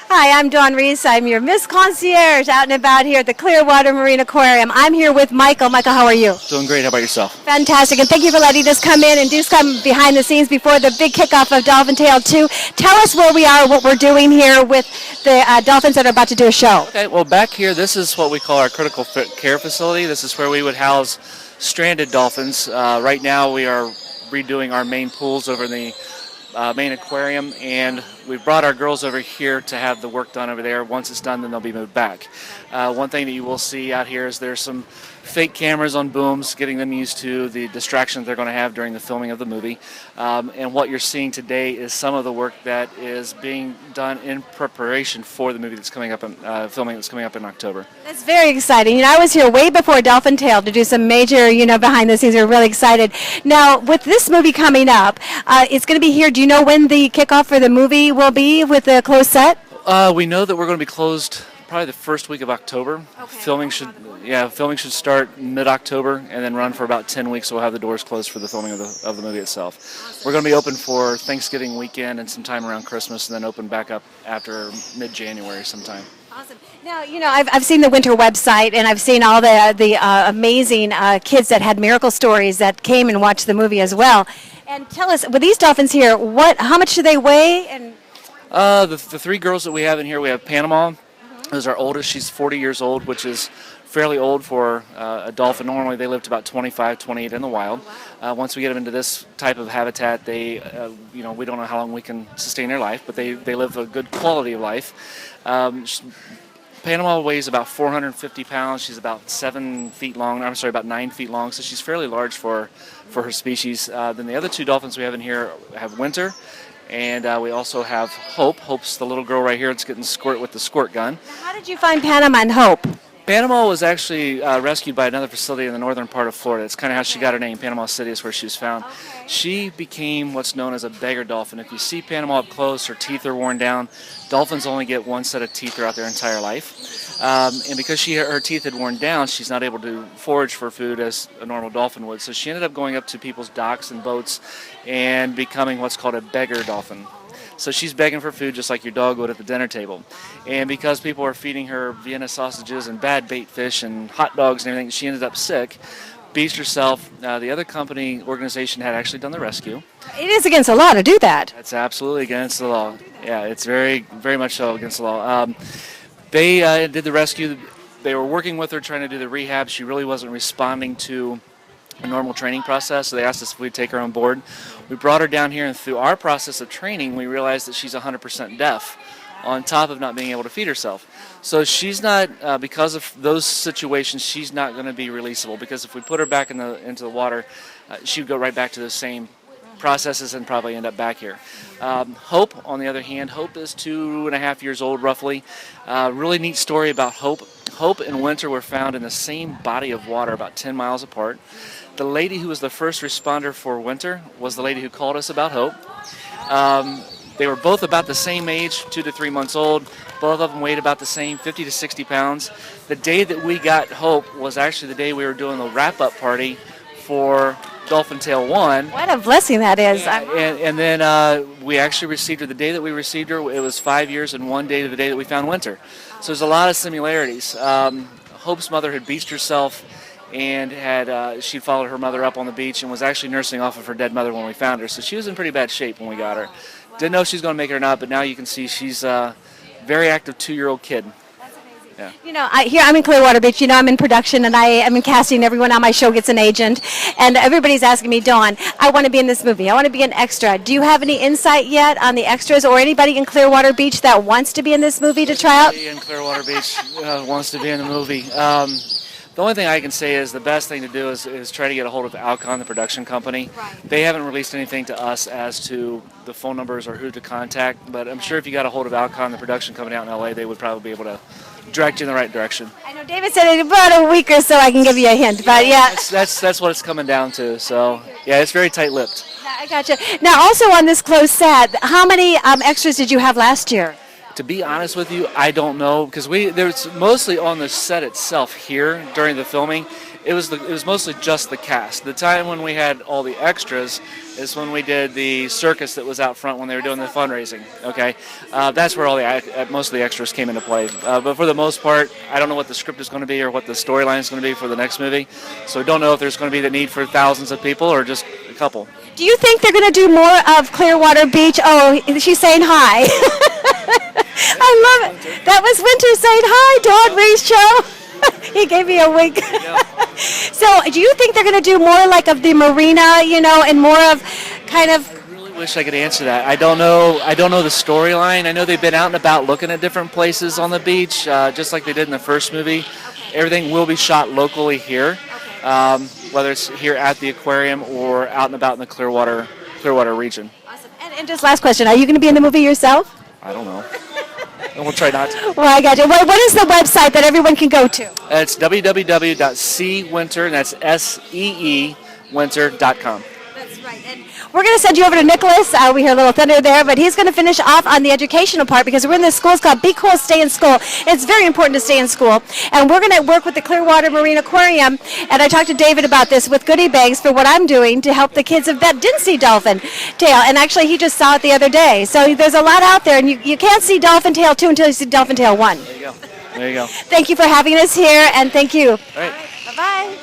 Hi, I'm Dawn Reese. I'm your Miss Concierge out and about here at the Clearwater Marine Aquarium. I'm here with Michael. Michael, how are you? Doing great. How about yourself? Fantastic, and thank you for letting us come in and do some behind the scenes before the big kickoff of Dolphin Tale 2. Tell us where we are, what we're doing here with the Dolphins that are about to do a show. Okay, well, back here, this is what we call our critical care facility. This is where we would house stranded dolphins. Right now, we are redoing our main pools over in the main aquarium, and we've brought our girls over here to have the work done over there. Once it's done, then they'll be moved back. One thing that you will see out here is there's some fake cameras on booms, getting them used to the distractions they're going to have during the filming of the movie. And what you're seeing today is some of the work that is being done in preparation for the movie that's coming up, filming that's coming up in October. That's very exciting. You know, I was here way before Dolphin Tale to do some major, behind the scenes. We're really excited. Now, with this movie coming up, it's going to be here. Do you know when the kickoff for the movie will be with the closed set? We know that we're going to be closed probably the first week of October. Okay. Filming should start mid-October and then run for about 10 weeks. So we'll have the doors closed for the filming of the movie itself. Awesome. We're going to be open for Thanksgiving weekend and sometime around Christmas, and then open back up after mid-January sometime. Awesome. Now, I've seen the Winter website, and I've seen all the amazing kids that had miracle stories that came and watched the movie as well. And tell us, with these dolphins here, how much do they weigh? And the three girls that we have in here, we have Panama. Is our oldest. She's 40 years old, which is fairly old for a dolphin. Normally they live to about 25, 28 in the wild. Once we get them into this type of habitat, they, we don't know how long we can sustain their life, but they live a good quality of life. Panama weighs about 450 pounds. She's about 7 feet long. I'm sorry, about 9 feet long. So she's fairly large for her species. Then the other two dolphins we have in here have Winter. And we also have Hope. Hope's the little girl right here that's getting squirt with the squirt gun. how did you find Panama and Hope? Panama was actually rescued by another facility in the northern part of Florida. It's kind of how she got her name. Panama City is where she was found. Okay. She became what's known as a beggar dolphin. If you see Panama up close, her teeth are worn down. Dolphins only get one set of teeth throughout their entire life. And because her teeth had worn down, she's not able to forage for food as a normal dolphin would. So she ended up going up to people's docks and boats and becoming what's called a beggar dolphin. So she's begging for food just like your dog would at the dinner table. And because people are feeding her Vienna sausages and bad bait fish and hot dogs and everything, she ended up sick, beached herself. The other organization had actually done the rescue. It is against the law to do that. That's absolutely against the law. Yeah, it's very, very much so against the law. They did the rescue. They were working with her, trying to do the rehab. She really wasn't responding to a normal training process, so they asked us if we'd take her on board. We brought her down here, and through our process of training, we realized that she's 100% deaf, on top of not being able to feed herself. So she's not, because of those situations, she's not going to be releasable, because if we put her back into the water, she would go right back to the same processes and probably end up back here. Hope, on the other hand, Hope is 2.5 years old, roughly. Really neat story about Hope. Hope and Winter were found in the same body of water about 10 miles apart. The lady who was the first responder for Winter was the lady who called us about Hope. They were both about the same age, 2 to 3 months old. Both of them weighed about the same, 50 to 60 pounds. The day that we got Hope was actually the day we were doing the wrap-up party for Dolphin Tale 1. What a blessing that is. And then we actually received her the day that we received her. It was 5 years and one day to the day that we found Winter. So there's a lot of similarities. Hope's mother had beached herself and she'd followed her mother up on the beach and was actually nursing off of her dead mother when we found her. So she was in pretty bad shape when we got her. Didn't know if she was going to make it or not, but now you can see she's a very active 2-year-old kid. Yeah. Here I'm in Clearwater Beach. I'm in production and I'm in casting. Everyone on my show gets an agent, and everybody's asking me, Dawn, I want to be in this movie. I want to be an extra. Do you have any insight yet on the extras, or anybody in Clearwater Beach that wants to be in this movie to try out? Anybody in Clearwater Beach wants to be in the movie. The only thing I can say is the best thing to do is try to get a hold of Alcon, the production company. Right. They haven't released anything to us as to the phone numbers or who to contact, but I'm sure if you got a hold of Alcon, the production company out in LA, they would probably be able to direct you in the right direction. I know David said in about a week or so I can give you a hint, but yeah. That's what it's coming down to. So yeah, it's very tight-lipped. I gotcha. Now also on this closed set, how many extras did you have last year? To be honest with you, I don't know, because there's mostly on the set itself here during the filming. It was mostly just the cast. The time when we had all the extras, is when we did the circus that was out front when they were doing the fundraising. Okay, that's where all the most of the extras came into play. But for the most part, I don't know what the script is going to be or what the storyline is going to be for the next movie. So I don't know if there's going to be the need for thousands of people or just a couple. Do you think they're going to do more of Clearwater Beach? Oh, she's saying hi. I love it. That was Winter saying hi, Don Reese Show. He gave me a wink. So, do you think they're going to do more like of the marina, you know, and more of kind of? I really wish I could answer that. I don't know the storyline. I know they've been out and about looking at different places on the beach, just like they did in the first movie. Everything will be shot locally here, whether it's here at the aquarium or out and about in the Clearwater region. Awesome. And just last question: are you going to be in the movie yourself? I don't know. And we'll try not to. Well, I got you. What is the website that everyone can go to? It's www.seewinter, and that's SEE winter.com. That's right. And we're going to send you over to Nicholas. We hear a little thunder there, but he's going to finish off on the educational part because we're in this school. It's called Be Cool, Stay in School. It's very important to stay in school. And we're going to work with the Clearwater Marine Aquarium. And I talked to David about this with goodie bags for what I'm doing to help the kids that didn't see dolphin tail. And actually, he just saw it the other day. So there's a lot out there. And you can't see dolphin tail 2 until you see dolphin tail 1. There you go. There you go. Thank you for having us here. And thank you. All right. Bye-bye.